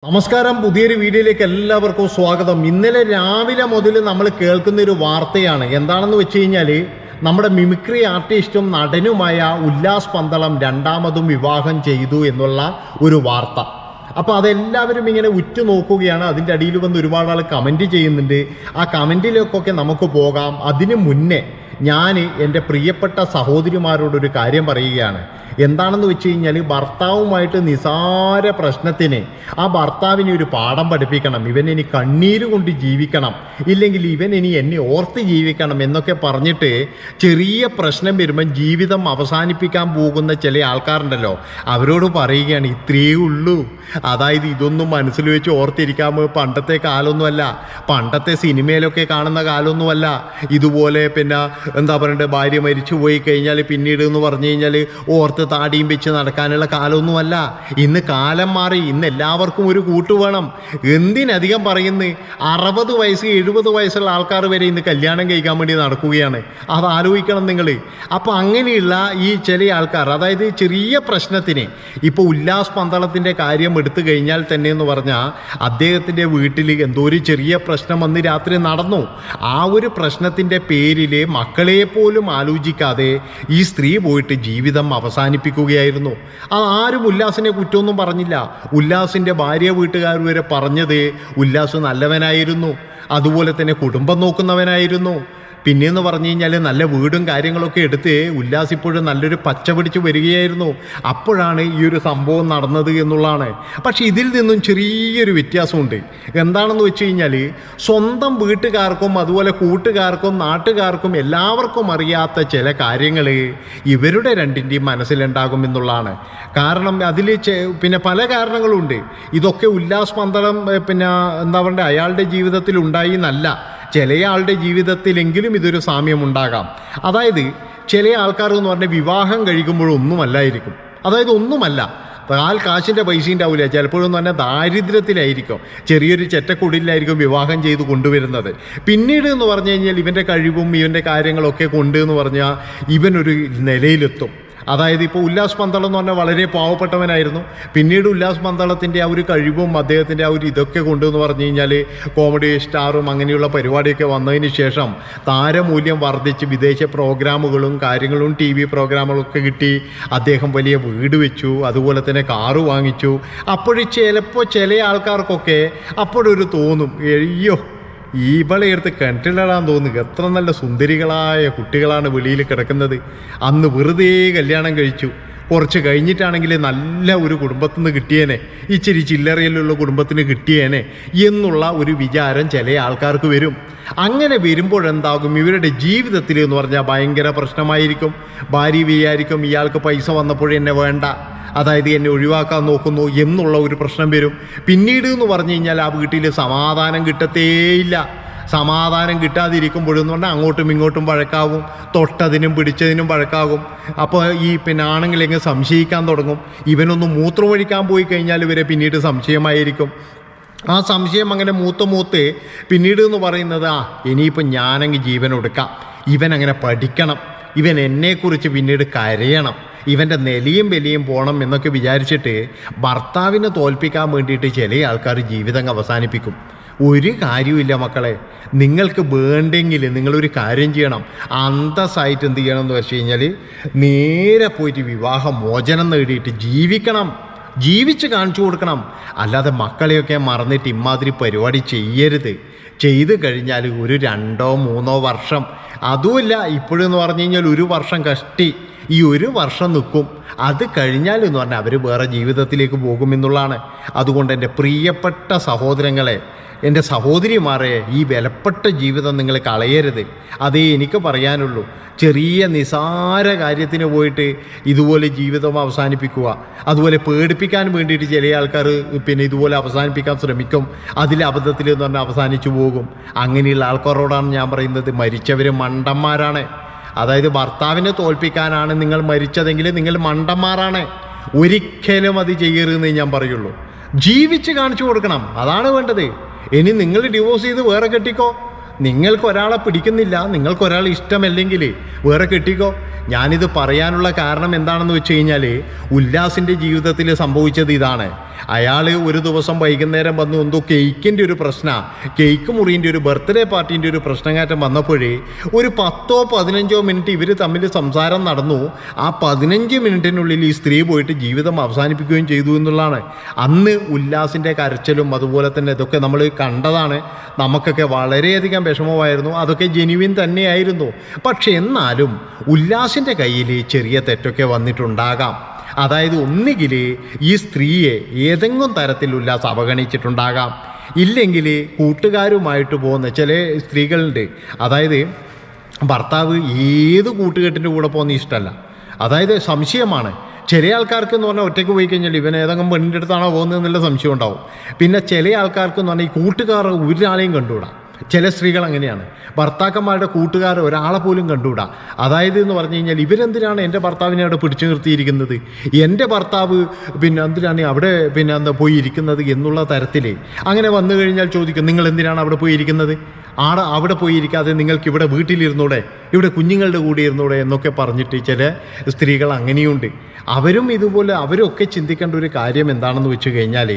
നമസ്കാരം, പുതിയൊരു വീഡിയോയിലേക്ക് എല്ലാവർക്കും സ്വാഗതം. ഇന്നലെ രാവിലെ മുതൽ നമ്മൾ കേൾക്കുന്ന ഒരു വാർത്തയാണ്. എന്താണെന്ന് വെച്ച് കഴിഞ്ഞാൽ നമ്മുടെ മിമിക്രി ആർട്ടിസ്റ്റും നടനുമായ ഉല്ലാസ് പന്തളം രണ്ടാമതും വിവാഹം ചെയ്തു എന്നുള്ള ഒരു വാർത്ത. അപ്പോൾ അതെല്ലാവരും ഇങ്ങനെ ഉറ്റുനോക്കുകയാണ്. അതിൻ്റെ അടിയിൽ വന്ന് ഒരുപാട് ആൾ കമൻറ്റ് ചെയ്യുന്നുണ്ട്. ആ കമൻറ്റിലേക്കൊക്കെ നമുക്ക് പോകാം. അതിനു മുന്നേ ഞാൻ എൻ്റെ പ്രിയപ്പെട്ട സഹോദരിമാരോടൊരു കാര്യം പറയുകയാണ്. എന്താണെന്ന് വെച്ച് കഴിഞ്ഞാൽ, ഭർത്താവുമായിട്ട് നിസാര പ്രശ്നത്തിന് ആ ഭർത്താവിനെ ഒരു പാഠം പഠിപ്പിക്കണം. ഇവൻ ഇനി കണ്ണീര് കൊണ്ട് ജീവിക്കണം, ഇല്ലെങ്കിൽ ഇവൻ ഇനി എന്നെ ഓർത്ത് ജീവിക്കണം എന്നൊക്കെ പറഞ്ഞിട്ട് ചെറിയ പ്രശ്നം വരുമ്പം ജീവിതം അവസാനിപ്പിക്കാൻ പോകുന്ന ചില ആൾക്കാരുണ്ടല്ലോ, അവരോട് പറയുകയാണ് ഇത്രയേ ഉള്ളൂ. അതായത് ഇതൊന്നും മനസ്സിൽ വെച്ച് ഓർത്തിരിക്കാമോ, പണ്ടത്തെ കാലമൊന്നുമല്ല, പണ്ടത്തെ സിനിമയിലൊക്കെ കാണുന്ന കാലമൊന്നുമല്ല. ഇതുപോലെ പിന്നെ എന്താ പറയണ്ടത്, ഭാര്യ മരിച്ചു പോയി കഴിഞ്ഞാൽ പിന്നീട് എന്ന് പറഞ്ഞു കഴിഞ്ഞാൽ ഓർത്ത് താടിയും വെച്ച് നടക്കാനുള്ള കാലമൊന്നുമല്ല. ഇന്ന് കാലം മാറി. ഇന്ന് എല്ലാവർക്കും ഒരു കൂട്ട് വേണം. എന്തിനധികം പറയുന്നു, 60 വയസ്സ് 70 വയസ്സുള്ള ആൾക്കാർ വരെ ഇന്ന് കല്യാണം കഴിക്കാൻ വേണ്ടി നടക്കുകയാണ്. അത് ആലോചിക്കണം നിങ്ങൾ. അപ്പോൾ അങ്ങനെയുള്ള ഈ ചില ആൾക്കാർ, അതായത് ചെറിയ പ്രശ്നത്തിന്, ഇപ്പോൾ ഉല്ലാസ് പന്തളത്തിൻ്റെ കാര്യം എടുത്തു കഴിഞ്ഞാൽ തന്നെ എന്ന് പറഞ്ഞാൽ, അദ്ദേഹത്തിൻ്റെ വീട്ടിൽ എന്തോ ഒരു ചെറിയ പ്രശ്നം വന്ന് രാത്രി നടന്നു. ആ ഒരു പ്രശ്നത്തിൻ്റെ പേരിൽ മക്കളെ പോലും ആലോചിക്കാതെ ഈ സ്ത്രീ പോയിട്ട് ജീവിതം അവസാനിപ്പിക്കുകയായിരുന്നു. ആരും ഉല്ലാസിനെ കുറ്റമൊന്നും പറഞ്ഞില്ല. ഉല്ലാസിൻ്റെ ഭാര്യ വീട്ടുകാർ വരെ പറഞ്ഞത് ഉല്ലാസ് നല്ലവനായിരുന്നു, അതുപോലെ തന്നെ കുടുംബം നോക്കുന്നവനായിരുന്നു. പിന്നെയെന്ന് പറഞ്ഞു കഴിഞ്ഞാൽ നല്ല വീടും കാര്യങ്ങളൊക്കെ എടുത്ത് ഉല്ലാസ് ഇപ്പോഴും നല്ലൊരു പച്ച പിടിച്ച് വരികയായിരുന്നു. അപ്പോഴാണ് ഈ ഒരു സംഭവം നടന്നത് എന്നുള്ളതാണ്. പക്ഷെ ഇതിൽ നിന്നും ചെറിയൊരു വ്യത്യാസമുണ്ട്. എന്താണെന്ന് വെച്ച് കഴിഞ്ഞാൽ, സ്വന്തം വീട്ടുകാർക്കും അതുപോലെ കൂട്ടുകാർക്കും നാട്ടുകാർക്കും എല്ലാവർക്കും അറിയാത്ത ചില കാര്യങ്ങൾ ഇവരുടെ രണ്ടിൻ്റെയും മനസ്സിലുണ്ടാകും എന്നുള്ളതാണ്. കാരണം അതിൽ പിന്നെ പല കാരണങ്ങളുണ്ട്. ഇതൊക്കെ ഉല്ലാസ് പന്തളം പിന്നെ എന്താ പറയുക, അയാളുടെ ജീവിതത്തിൽ ഉണ്ടായി എന്നല്ല, ചില ആളുടെ ജീവിതത്തിലെങ്കിലും ഇതൊരു സാമ്യമുണ്ടാകാം. അതായത് ചില ആൾക്കാർ എന്ന് പറഞ്ഞാൽ വിവാഹം കഴിക്കുമ്പോഴൊന്നുമല്ലായിരിക്കും, അതായത് ഒന്നുമല്ല, കാശിൻ്റെ പൈസ ഉണ്ടാവില്ല, ചിലപ്പോഴെന്ന് പറഞ്ഞാൽ ദാരിദ്ര്യത്തിലായിരിക്കും, ചെറിയൊരു ചെറ്റക്കുടിലായിരിക്കും വിവാഹം ചെയ്ത് കൊണ്ടുവരുന്നത്. പിന്നീട് എന്ന് പറഞ്ഞു കഴിഞ്ഞാൽ ഇവൻ്റെ കഴിവും ഇവൻ്റെ കാര്യങ്ങളൊക്കെ കൊണ്ട് എന്ന് പറഞ്ഞാൽ ഇവനൊരു നിലയിലെത്തും. അതായത് ഇപ്പോൾ ഉല്ലാസ് പന്തളം എന്ന് പറഞ്ഞാൽ വളരെ പാവപ്പെട്ടവനായിരുന്നു. പിന്നീട് ഉല്ലാസ് പന്തളത്തിൻ്റെ ആ ഒരു കഴിവും അദ്ദേഹത്തിൻ്റെ ആ ഒരു ഇതൊക്കെ കൊണ്ടെന്ന് പറഞ്ഞു കഴിഞ്ഞാൽ കോമഡി സ്റ്റാറും അങ്ങനെയുള്ള പരിപാടിയൊക്കെ വന്നതിന് ശേഷം താരമൂല്യം വർദ്ധിച്ച് വിദേശ പ്രോഗ്രാമുകളും കാര്യങ്ങളും TV പ്രോഗ്രാമുകളൊക്കെ കിട്ടി. അദ്ദേഹം വലിയ വീട് വെച്ചു, അതുപോലെ തന്നെ കാറ് വാങ്ങിച്ചു. അപ്പോഴും ചിലപ്പോൾ ചില ആൾക്കാർക്കൊക്കെ അപ്പോഴൊരു തോന്നും, അയ്യോ ഇവളെ എടുത്ത് കിണറ്റിലിടാൻ തോന്നുക, എത്ര നല്ല സുന്ദരികളായ കുട്ടികളാണ് വെളിയിൽ കിടക്കുന്നത്, അന്ന് വെറുതെ കല്യാണം കഴിച്ചു, കുറച്ച് കഴിഞ്ഞിട്ടാണെങ്കിൽ നല്ല ഒരു കുടുംബത്തിൽ നിന്ന് കിട്ടിയേനെ, ഇച്ചിരി ചില്ലറയിലുള്ള കുടുംബത്തിന് കിട്ടിയേനെ എന്നുള്ള ഒരു വിചാരം ചില ആൾക്കാർക്ക് വരും. അങ്ങനെ വരുമ്പോഴെന്താകും, ഇവരുടെ ജീവിതത്തിൽ എന്ന് പറഞ്ഞാൽ ഭയങ്കര പ്രശ്നമായിരിക്കും. ഭാര്യ വിചാരിക്കും ഇയാൾക്ക് പൈസ വന്നപ്പോഴെന്നെ വേണ്ട, അതായത് എന്നെ ഒഴിവാക്കാൻ നോക്കുന്നു എന്നുള്ള ഒരു പ്രശ്നം വരും. പിന്നീട് എന്ന് പറഞ്ഞു കഴിഞ്ഞാൽ ആ വീട്ടിൽ സമാധാനം കിട്ടത്തേയില്ല. സമാധാനം കിട്ടാതിരിക്കുമ്പോഴെന്ന് പറഞ്ഞാൽ അങ്ങോട്ടും ഇങ്ങോട്ടും വഴക്കാവും, തൊട്ടതിനും പിടിച്ചതിനും വഴക്കാകും. അപ്പോൾ ഈ പിന്നെ ആണെങ്കിലെങ്കിൽ സംശയിക്കാൻ തുടങ്ങും. ഇവനൊന്ന് മൂത്രമൊഴിക്കാൻ പോയി കഴിഞ്ഞാൽ ഇവരെ പിന്നീട് സംശയമായിരിക്കും. ആ സംശയം അങ്ങനെ മൂത്ത് പിന്നീട് എന്ന് പറയുന്നത്, ഇനിയിപ്പോൾ ഞാനങ്ങ് ജീവൻ കൊടുക്കാം, ഇവൻ അങ്ങനെ പഠിക്കണം, ഇവൻ എന്നെക്കുറിച്ച് പിന്നീട് കരയണം, ഇവൻ്റെ നിലയും വിലയും പോകണം എന്നൊക്കെ വിചാരിച്ചിട്ട് ഭർത്താവിനെ തോൽപ്പിക്കാൻ വേണ്ടിയിട്ട് ചില ആൾക്കാർ ജീവിതം അവസാനിപ്പിക്കും. ഒരു കാര്യമില്ല മക്കളെ, നിങ്ങൾക്ക് വേണ്ടെങ്കിൽ നിങ്ങളൊരു കാര്യം ചെയ്യണം. അന്തസ്സായിട്ട് എന്ത് ചെയ്യണം എന്ന് വെച്ച് കഴിഞ്ഞാൽ, നേരെ പോയിട്ട് വിവാഹമോചനം നേടിയിട്ട് ജീവിക്കണം, ജീവിച്ച് കാണിച്ചു കൊടുക്കണം. അല്ലാതെ മക്കളെയൊക്കെ മറന്നിട്ട് ഇമാതിരി പരിപാടി ചെയ്യരുത്. ചെയ്തു കഴിഞ്ഞാൽ ഒരു 2-3 വർഷം, അതുമില്ല ഇപ്പോഴെന്ന് പറഞ്ഞു കഴിഞ്ഞാൽ 1 വർഷം കഷ്ടി, ഈ 1 വർഷം നിൽക്കും. അത് കഴിഞ്ഞാൽ എന്ന് പറഞ്ഞാൽ അവർ വേറെ ജീവിതത്തിലേക്ക് പോകുമെന്നുള്ളതാണ്. അതുകൊണ്ട് എൻ്റെ പ്രിയപ്പെട്ട സഹോദരങ്ങളെ, എൻ്റെ സഹോദരിമാരെ, ഈ വിലപ്പെട്ട ജീവിതം നിങ്ങൾ കളയരുത്. അതേ എനിക്ക് പറയാനുള്ളൂ. ചെറിയ നിസാര കാര്യത്തിന് പോയിട്ട് ഇതുപോലെ ജീവിതം അവസാനിപ്പിക്കുക, അതുപോലെ പേടിപ്പിക്കാൻ വേണ്ടിയിട്ട് ചില ആൾക്കാർ പിന്നെ ഇതുപോലെ അവസാനിപ്പിക്കാൻ ശ്രമിക്കും. അതിലെ അബദ്ധത്തിൽ എന്ന് പറഞ്ഞാൽ അവസാനിച്ചു പോകും. അങ്ങനെയുള്ള ആൾക്കാരോടാണ് ഞാൻ പറയുന്നത്, മരിച്ചവർ മണ്ടന്മാരാണ്. അതായത് ഭർത്താവിനെ തോൽപ്പിക്കാനാണ് നിങ്ങൾ മരിച്ചതെങ്കിൽ നിങ്ങൾ മണ്ടന്മാരാണ്. ഒരിക്കലും അത് ചെയ്യരുതെന്ന് ഞാൻ പറയുള്ളൂ. ജീവിച്ച് കാണിച്ചു കൊടുക്കണം, അതാണ് വേണ്ടത്. ഇനി നിങ്ങൾ ഡിവോഴ്സ് ചെയ്ത് വേറെ കെട്ടിക്കോ, നിങ്ങൾക്ക് ഒരാളെ പിടിക്കുന്നില്ല, നിങ്ങൾക്ക് ഒരാളെ ഇഷ്ടമല്ലെങ്കിൽ വേറെ കെട്ടിക്കോ. ഞാനിത് പറയാനുള്ള കാരണം എന്താണെന്ന് വെച്ച് കഴിഞ്ഞാൽ, ഉല്ലാസിൻ്റെ ജീവിതത്തിൽ സംഭവിച്ചത് ഇതാണ്. അയാൾ ഒരു ദിവസം വൈകുന്നേരം വന്ന് എന്തോ കേക്കിൻ്റെ ഒരു പ്രശ്നമാണ്, കേക്ക് മുറീൻ്റെ ഒരു ബർത്ത്ഡേ പാർട്ടീൻ്റെ ഒരു പ്രശ്നമാറ്റം വന്നപ്പോഴേ ഒരു 10-15 മിനിറ്റ് ഇവർ തമ്മിൽ സംസാരം നടന്നു. ആ 15 മിനിറ്റിനുള്ളിൽ ഈ സ്ത്രീ പോയിട്ട് ജീവിതം അവസാനിപ്പിക്കുകയും ചെയ്തു എന്നുള്ളതാണ്. അന്ന് ഉല്ലാസിൻ്റെ കരച്ചിലും അതുപോലെ തന്നെ ഇതൊക്കെ നമ്മൾ കണ്ടതാണ്. നമുക്കൊക്കെ വളരെയധികം വിഷമമായിരുന്നു. അതൊക്കെ ജെനുവിൻ തന്നെയായിരുന്നു. പക്ഷെ എന്നാലും ഉല്ലാസിൻ്റെ കയ്യിൽ ചെറിയ തെറ്റൊക്കെ വന്നിട്ടുണ്ടാകാം. അതായത് ഒന്നുകിൽ ഈ സ്ത്രീയെ ഏതെങ്കിലും തരത്തിൽ ഉല്ലാസ് അവഗണിച്ചിട്ടുണ്ടാകാം, ഇല്ലെങ്കിൽ കൂട്ടുകാരുമായിട്ട് പോകുന്ന ചില സ്ത്രീകളുണ്ട്. അതായത് ഭർത്താവ് ഏത് കൂട്ടുകെട്ടിൻ്റെ കൂടെ പോകുന്ന ഇഷ്ടമല്ല. അതായത് സംശയമാണ്. ചില ആൾക്കാർക്ക് എന്ന് പറഞ്ഞാൽ ഒറ്റയ്ക്ക് പോയി കഴിഞ്ഞാൽ ഇവൻ ഏതെങ്കിലും പെണ്ണിൻ്റെ അടുത്താണോ പോകുന്നത് എന്നുള്ള സംശയം ഉണ്ടാവും. പിന്നെ ചില ആൾക്കാർക്ക് എന്ന് പറഞ്ഞാൽ ഈ കൂട്ടുകാർ ഒരാളെയും കണ്ടുകൂടാ. ചില സ്ത്രീകൾ അങ്ങനെയാണ്. ഭർത്താക്കന്മാരുടെ കൂട്ടുകാർ ഒരാളെ പോലും കണ്ടുകൂടാ. അതായത് എന്ന് പറഞ്ഞു കഴിഞ്ഞാൽ ഇവരെന്തിനാണ് എൻ്റെ ഭർത്താവിനെ അവിടെ പിടിച്ചു നിർത്തിയിരിക്കുന്നത്, എൻ്റെ ഭർത്താവ് പിന്നെ എന്തിനാണ് അവിടെ പിന്നെ എന്താ പോയി ഇരിക്കുന്നത് എന്നുള്ള തരത്തിൽ അങ്ങനെ വന്നു കഴിഞ്ഞാൽ ചോദിക്കും, നിങ്ങൾ എന്തിനാണ് അവിടെ പോയി ഇരിക്കുന്നത്, അവിടെ പോയി ഇരിക്കാതെ നിങ്ങൾക്ക് ഇവിടെ വീട്ടിലിരുന്നൂടെ, ഇവിടെ കുഞ്ഞുങ്ങളുടെ കൂടെ ഇരുന്നൂടെ എന്നൊക്കെ പറഞ്ഞിട്ട് ചില സ്ത്രീകൾ അങ്ങനെയുണ്ട്. അവരും ഇതുപോലെ അവരൊക്കെ ചിന്തിക്കേണ്ട ഒരു കാര്യം എന്താണെന്ന് വെച്ച് കഴിഞ്ഞാൽ,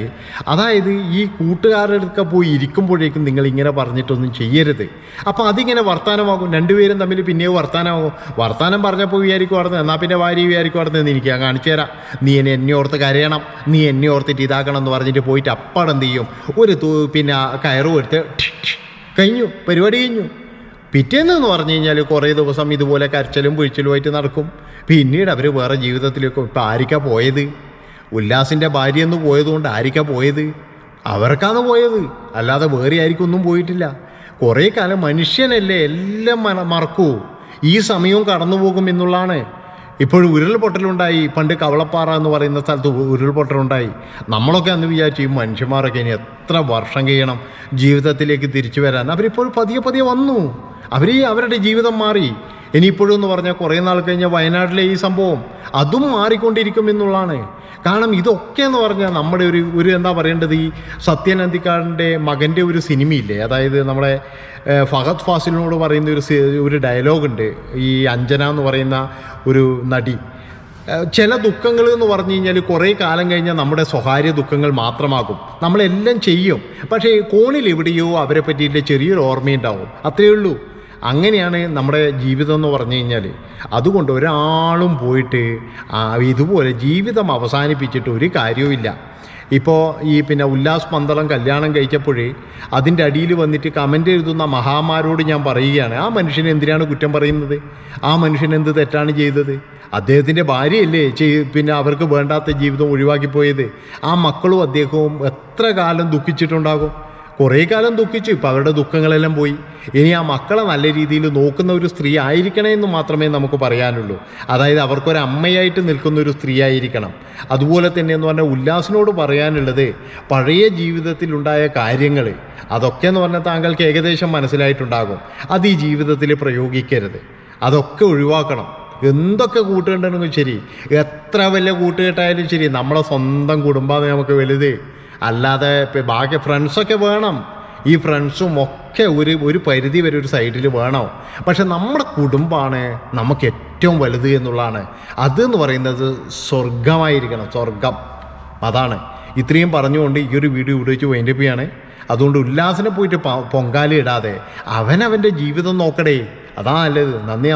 അതായത് ഈ കൂട്ടുകാരുടെ അടുക്ക പോയി ഇരിക്കുമ്പോഴേക്കും നിങ്ങൾ ഇങ്ങനെ പറഞ്ഞിട്ടൊന്നും ചെയ്യരുത്. അപ്പോൾ അതിങ്ങനെ വർത്താനമാകും, രണ്ടുപേരും തമ്മിൽ പിന്നെയോ വർത്താനമാകും. വർത്താനം പറഞ്ഞപ്പോൾ വിചാരിക്കുമായിരുന്നു, എന്നാൽ പിന്നെ ഭാര്യ വിചാരിക്കുമായിരുന്നു എനിക്ക് ഞാൻ കാണിച്ചു തരാം, നീ എന്നെ ഓർത്ത് കരയണം, നീ എന്നെ ഓർത്തിട്ട് ഇതാക്കണം എന്ന് പറഞ്ഞിട്ട് പോയിട്ട് അപ്പാടെന്ത് ചെയ്യും, ഒരു പിന്നെ കയറും എടുത്ത് കഴിഞ്ഞു, പരിപാടി കഴിഞ്ഞു. പിറ്റേന്ന് പറഞ്ഞു കഴിഞ്ഞാൽ കുറേ ദിവസം ഇതുപോലെ കരച്ചിലും പൊഴിച്ചിലുമായിട്ട് നടക്കും. പിന്നീട് അവർ വേറെ ജീവിതത്തിലേക്ക് ഇപ്പം ആരിക്കാ പോയത്? ഉല്ലാസിൻ്റെ ഭാര്യ എന്ന് പോയതുകൊണ്ട് ആരിക്കാ പോയത്? അവർക്കാണ് പോയത്, അല്ലാതെ വേറെ ആയിരിക്കും ഒന്നും പോയിട്ടില്ല. കുറേ കാലം മനുഷ്യനല്ലേ, എല്ലാം മറക്കൂ, ഈ സമയവും കടന്നു പോകും എന്നുള്ളതാണ്. ഇപ്പോഴും ഉരുൾപൊട്ടലുണ്ടായി, പണ്ട് കവളപ്പാറ എന്ന് പറയുന്ന സ്ഥലത്ത് ഉരുൾപൊട്ടലുണ്ടായി. നമ്മളൊക്കെ അന്ന് വിചാരിച്ചു ഈ മനുഷ്യന്മാരൊക്കെ ഇനി എത്ര വർഷം കഴിയണം ജീവിതത്തിലേക്ക് തിരിച്ചു വരാൻ. അവരിപ്പോൾ പതിയെ വന്നു, അവരുടെ ജീവിതം മാറി. ഇനിയിപ്പോഴും എന്ന് പറഞ്ഞാൽ കുറേ നാൾ കഴിഞ്ഞാൽ വയനാട്ടിലെ ഈ സംഭവം അതും മാറിക്കൊണ്ടിരിക്കും എന്നുള്ളതാണ്. കാരണം ഇതൊക്കെ എന്ന് പറഞ്ഞാൽ നമ്മുടെ ഒരു എന്താ പറയേണ്ടത്, ഈ സത്യൻ അന്തിക്കാടിൻ്റെ മകൻ്റെ ഒരു സിനിമയില്ലേ, അതായത് നമ്മുടെ ഫഹദ് ഫാസിലിനോട് പറയുന്ന ഒരു ഡയലോഗുണ്ട്, ഈ അഞ്ജന എന്ന് പറയുന്ന ഒരു നടി. ചില ദുഃഖങ്ങൾ എന്ന് പറഞ്ഞു കഴിഞ്ഞാൽ കുറേ കാലം കഴിഞ്ഞാൽ നമ്മുടെ സ്വകാര്യ ദുഃഖങ്ങൾ മാത്രമാകും. നമ്മളെല്ലാം ചെയ്യും, പക്ഷേ കോണിൽ എവിടെയോ അവരെ പറ്റിയിട്ട് ചെറിയൊരു ഓർമ്മയുണ്ടാവും, അത്രയേ ഉള്ളൂ. അങ്ങനെയാണ് നമ്മുടെ ജീവിതം എന്ന് പറഞ്ഞു കഴിഞ്ഞാൽ. അതുകൊണ്ട് ഒരാളും പോയിട്ട് ഇതുപോലെ ജീവിതം അവസാനിപ്പിച്ചിട്ട് ഒരു കാര്യവുമില്ല. ഇപ്പോൾ ഈ പിന്നെ ഉല്ലാസ് പന്തളം കല്യാണം കഴിച്ചപ്പോഴേ അതിൻ്റെ അടിയിൽ വന്നിട്ട് കമൻ്റ് എഴുതുന്ന മഹാന്മാരോട് ഞാൻ പറയുകയാണ്, ആ മനുഷ്യനെ എന്തിനാണ് കുറ്റം പറയുന്നത്? ആ മനുഷ്യൻ എന്ത് തെറ്റാണ് ചെയ്തത്? അദ്ദേഹത്തിൻ്റെ ഭാര്യയല്ലേ പിന്നെ അവർക്ക് വേണ്ടാത്ത ജീവിതം ഒഴിവാക്കിപ്പോയത്. ആ മക്കളും അദ്ദേഹവും എത്ര കാലം ദുഃഖിച്ചിട്ടുണ്ടാകും? കുറേ കാലം ദുഃഖിച്ചു. ഇപ്പം അവരുടെ ദുഃഖങ്ങളെല്ലാം പോയി. ഇനി ആ മക്കളെ നല്ല രീതിയിൽ നോക്കുന്ന ഒരു സ്ത്രീ ആയിരിക്കണേ എന്ന് മാത്രമേ നമുക്ക് പറയാനുള്ളൂ. അതായത് അവർക്കൊരമ്മയായിട്ട് നിൽക്കുന്ന ഒരു സ്ത്രീ ആയിരിക്കണം. അതുപോലെ തന്നെ എന്ന് പറഞ്ഞാൽ ഉല്ലാസിനോട് പറയാനുള്ളത്, പഴയ ജീവിതത്തിലുണ്ടായ കാര്യങ്ങൾ അതൊക്കെ എന്ന് പറഞ്ഞാൽ താങ്കൾക്ക് ഏകദേശം മനസ്സിലായിട്ടുണ്ടാകും. അത് ഈ ജീവിതത്തിൽ പ്രയോഗിക്കരുത്, അതൊക്കെ ഒഴിവാക്കണം. എന്തൊക്കെ കൂട്ടുകെട്ടുണ്ടെങ്കിലും ശരി, എത്ര വലിയ കൂട്ടുകെട്ടായാലും ശരി, നമ്മളെ സ്വന്തം കുടുംബമാണ് നമുക്ക് വലുത്. അല്ലാതെ ബാക്കി ഫ്രണ്ട്സൊക്കെ വേണം, ഈ ഫ്രണ്ട്സും ഒക്കെ ഒരു പരിധി വരെ ഒരു സൈഡിൽ വേണം. പക്ഷെ നമ്മുടെ കുടുംബമാണ് നമുക്ക് ഏറ്റവും വലുത് എന്നുള്ളതാണ്. അതെന്ന് പറയുന്നത് സ്വർഗമായിരിക്കണം, സ്വർഗം. അതാണ് ഇത്രയും പറഞ്ഞുകൊണ്ട് ഈ ഒരു വീഡിയോ ഇവിടെ വെച്ച് വൈൻഡപ്പ് ചെയ്യാണ്. അതുകൊണ്ട് ഉല്ലാസിനെ പോയിട്ട് പൊങ്കാലി ഇടാതെ അവനവൻ്റെ ജീവിതം നോക്കടേ, അതാ നല്ലത്. നന്ദി.